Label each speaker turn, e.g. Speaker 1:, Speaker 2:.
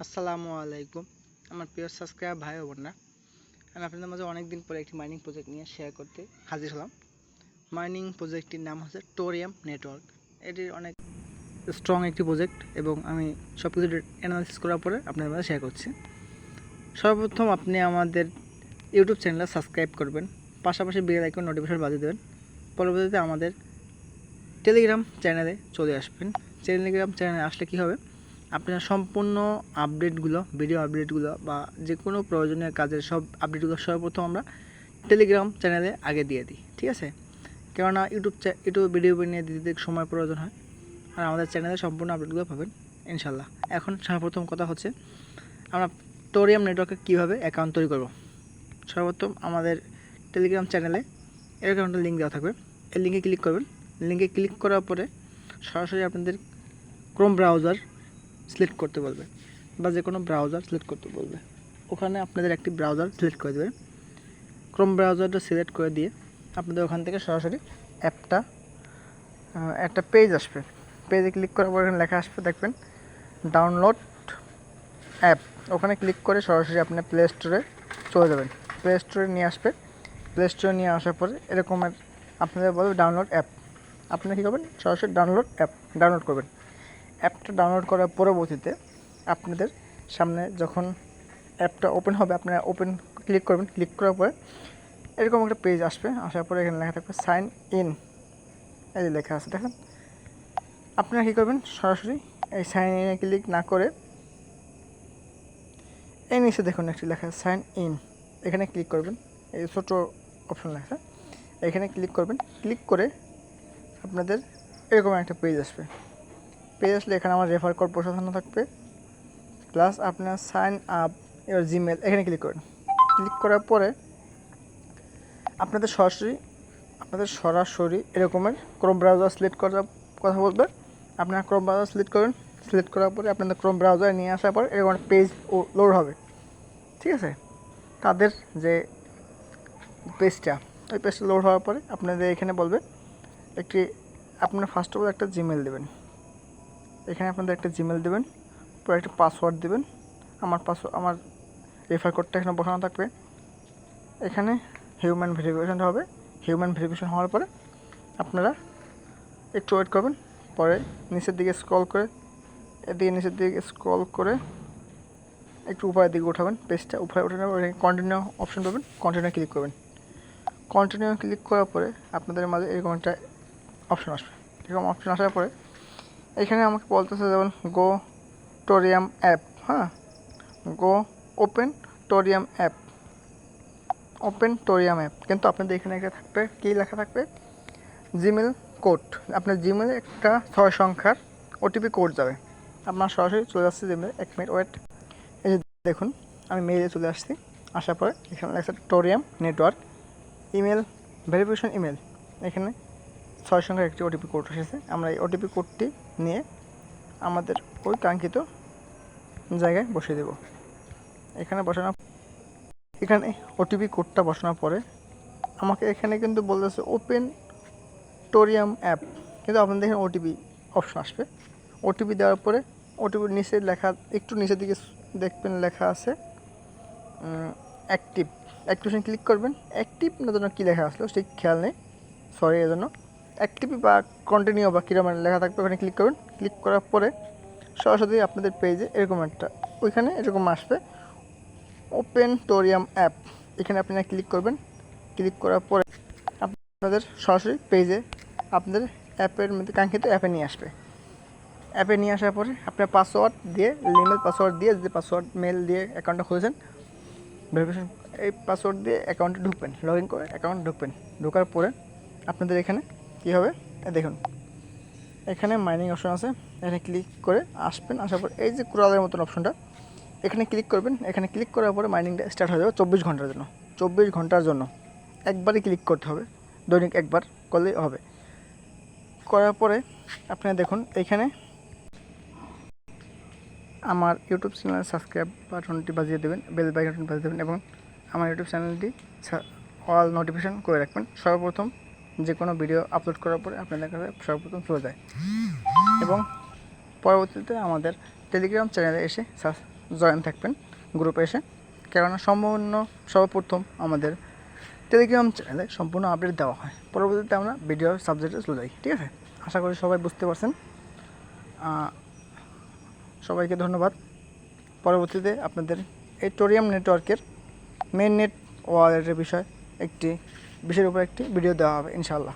Speaker 1: আসসালামু আলাইকুম আমার প্রিয় সাবস্ক্রাইবার ভাই ও বোনরা। আমি আপনাদের মাঝে অনেক দিন পরে একটি মাইনিং প্রজেক্ট নিয়ে শেয়ার করতে হাজির হলাম। মাইনিং প্রজেক্টটির নাম হচ্ছে টোরিয়াম নেটওয়ার্ক। এটির অনেক স্ট্রং একটি প্রজেক্ট এবং আমি সব কিছু অ্যানালাইসিস করার পরে আপনাদের মাঝে শেয়ার করছি। সর্বপ্রথম আপনি আমাদের ইউটিউব চ্যানেলটা সাবস্ক্রাইব করবেন, পাশাপাশি বেল আইকন নোটিফিকেশন বাজিয়ে দেবেন। পরবর্তীতে আমাদের টেলিগ্রাম চ্যানেলে চলে আসবেন। টেলিগ্রাম চ্যানেলে আসলে কী হবে, আপনার সম্পূর্ণ আপডেটগুলো, ভিডিও আপডেটগুলো বা যে কোনো প্রয়োজনীয় কাজের সব আপডেটগুলো সর্বপ্রথম আমরা টেলিগ্রাম চ্যানেলে আগে দিয়ে দিই, ঠিক আছে? কেননা ইউটিউব ভিডিও বানিয়ে দিতে সময় প্রয়োজন হয়, আর আমাদের চ্যানেলে সম্পূর্ণ আপডেটগুলো পাবেন ইনশাল্লাহ। এখন সর্বপ্রথম কথা হচ্ছে আমরা টোরিয়াম নেটওয়ার্কে কীভাবে অ্যাকাউন্ট তৈরি করব। সর্বপ্রথম আমাদের টেলিগ্রাম চ্যানেলে এরকম একটা লিঙ্ক দেওয়া থাকবে, এই লিঙ্কে ক্লিক করবেন। লিঙ্কে ক্লিক করার পরে সরাসরি আপনাদের ক্রোম ব্রাউজার সিলেক্ট করতে বলবে বা যে কোনো ব্রাউজার সিলেক্ট করতে বলবে। ওখানে আপনাদের একটি ব্রাউজার সিলেক্ট করে দেবেন। ক্রোম ব্রাউজারটা সিলেক্ট করে দিয়ে আপনাদের ওখান থেকে সরাসরি একটা পেজ আসবে। পেজে ক্লিক করার পর এখানে লেখা আসবে, দেখবেন ডাউনলোড অ্যাপ। ওখানে ক্লিক করে সরাসরি আপনি প্লে স্টোরে চলে যাবেন। প্লে স্টোরে নিয়ে আসবে। প্লে স্টোরে নিয়ে আসার পরে এরকমের আপনাদের বলবে ডাউনলোড অ্যাপ। আপনি কী করবেন, সরাসরি ডাউনলোড করবেন। অ্যাপটা ডাউনলোড করার পরবর্তীতে আপনাদের সামনে যখন অ্যাপটা ওপেন হবে, আপনারা ওপেন ক্লিক করবেন। ক্লিক করার পরে এরকম একটা পেজ আসবে। আসার পরে এখানে লেখা থাকবে সাইন ইন, এই যে লেখা আছে দেখেন। আপনারা কী করবেন, সরাসরি এই সাইন ইনে ক্লিক না করে এই নিচে দেখুন একটি লেখা সাইন ইন, এখানে ক্লিক করবেন। এই ছোটো অপশন লেখা, এখানে ক্লিক করবেন। ক্লিক করে আপনাদের এরকম একটা পেজ আসবে। পেজ আসলে এখানে আমার রেফার কোড বসানো থাকবে, প্লাস আপনার সাইন আপ ইওর জিমেল, এখানে ক্লিক করুন। ক্লিক করার পরে আপনাদের সরাসরি এরকমের ক্রোম ব্রাউজার সিলেক্ট করার কথা বলবে। আপনারা ক্রোম ব্রাউজার সিলেক্ট করুন। সিলেক্ট করার পরে আপনাদের ক্রোম ব্রাউজারে নিয়ে আসার পর এরকম পেজ লোড হবে, ঠিক আছে? তাদের যে পেজটা, ওই পেজটা লোড হওয়ার পরে আপনাদের এখানে বলবে আপনার ফার্স্ট অফ অল একটা জিমেল দেবেন। এখানে আপনাদের একটা জিমেল দেবেন, পরে একটা পাসওয়ার্ড দেবেন। আমার রেফার কোডটা এখানে বসানো থাকবে। এখানে হিউম্যান ভেরিফিকেশন হবে। হিউম্যান ভেরিফিকেশন হওয়ার পরে আপনারা একটু ওয়েট করবেন। পরে নিচের দিকে স্ক্রল করে একটু উপরের দিকে উঠাবেন। পেজটা উপরে উঠানোর পরে কন্টিনিউ অপশন পাবেন, কন্টিনিউ ক্লিক করবেন। কন্টিনিউ ক্লিক করার পরে আপনাদের মাঝে এরকম একটা অপশন আসবে। এরকম অপশন আসার পরে এখানে আমাকে বলতেছে যেমন গো টোরিয়াম অ্যাপ, হ্যাঁ, গো ওপেন টোরিয়াম অ্যাপ, কিন্তু আপনাদের এখানে একটা থাকবে, কী লেখা থাকবে, জিমেল কোড। আপনার জিমেলে একটা 6 সংখ্যার ওটিপি কোড যাবে। আপনার সরাসরি চলে আসছে জিমেলে। 1 মিনিট ওয়েট। এই যে দেখুন, আমি মেইলে চলে আসছি। আসার পরে এখানে লেখা টোরিয়াম নেটওয়ার্ক ইমেল ভেরিফিকেশন ইমেল। এখানে 6 সংখ্যার একটি ওটিপি কোড এসেছে। আমরা এই ওটিপি কোডটি নিয়ে আমাদের ওই কাঙ্ক্ষিত জায়গায় বসিয়ে দেব। এখানে ওটিপি কোডটা বসানোর পরে আমাকে এখানে কিন্তু বলতেছে ওপেন টোরিয়াম অ্যাপ, কিন্তু আপনাদের এখানে ওটিপি অপশন আসবে। ওটিপি দেওয়ার পরে ওটিপির নিচে লেখা, একটু নিচের দিকে দেখবেন লেখা আছে অ্যাক্টিভেশন ক্লিক করবেন। অ্যাক্টিভ না জন্য কী লেখা আসলো ঠিক খেয়াল নেই, সরি। এর জন্য অ্যাক্টিভ বা কন্টিনিউ বা কীরকম লেখা থাকবে, ওখানে ক্লিক করবেন। ক্লিক করার পরে সরাসরি আপনাদের পেজে এরকম একটা ওইখানে এরকম আসবে ওপেন টোরিয়াম অ্যাপ। এখানে আপনারা ক্লিক করবেন। ক্লিক করার পরে আপনাদের সরাসরি পেজে আপনাদের অ্যাপের মধ্যে কাঙ্ক্ষিত অ্যাপে নিয়ে আসবে। অ্যাপে নিয়ে আসার পরে আপনার পাসওয়ার্ড দিয়ে, ইমেল পাসওয়ার্ড দিয়ে, যে পাসওয়ার্ড মেল দিয়ে অ্যাকাউন্টটা খুলেছেন ভেরিফিকেশন, এই পাসওয়ার্ড দিয়ে অ্যাকাউন্টে ঢুকবেন, লগ ইন করে অ্যাকাউন্টে ঢুকবেন। ঢোকার পরে আপনাদের এখানে কী হবে দেখুন, এখানে মাইনিং অপশন আছে। এখানে ক্লিক করে আসবেন। আসার পর এই যে কুড়ালের মতন অপশনটা, এখানে ক্লিক করবেন। এখানে ক্লিক করার পরে মাইনিংটা স্টার্ট হয়ে যাবে 24 ঘন্টার জন্য। 24 ঘন্টার জন্য একবারই ক্লিক করতে হবে, দৈনিক একবার করলেই হবে। করার পরে আপনারা দেখুন এইখানে আমার ইউটিউব চ্যানেলের সাবস্ক্রাইব বাটনটি বাজিয়ে দেবেন, বেল আইকনটি বাজিয়ে দেবেন এবং আমার ইউটিউব চ্যানেলটি অল নোটিফিকেশন করে রাখবেন। সর্বপ্রথম যে কোনো ভিডিও আপলোড করার পরে আপনাদের কাছে সর্বপ্রথম চলে যায়। এবং পরবর্তীতে আমাদের টেলিগ্রাম চ্যানেলে এসে জয়েন থাকবেন গ্রুপে এসে, কেননা সর্বপ্রথম আমাদের টেলিগ্রাম চ্যানেলে সম্পূর্ণ আপডেট দেওয়া হয়, পরবর্তীতে আমরা ভিডিও সাবজেক্টে চলে যাই। ঠিক আছে, আশা করি সবাই বুঝতে পারছেন। সবাইকে ধন্যবাদ। পরবর্তীতে আপনাদের এই টোরিয়াম নেটওয়ার্কের মেইন নেট ওয়ালেটের বিষয়ের উপর একটি ভিডিও দেওয়া হবে ইনশাআল্লাহ।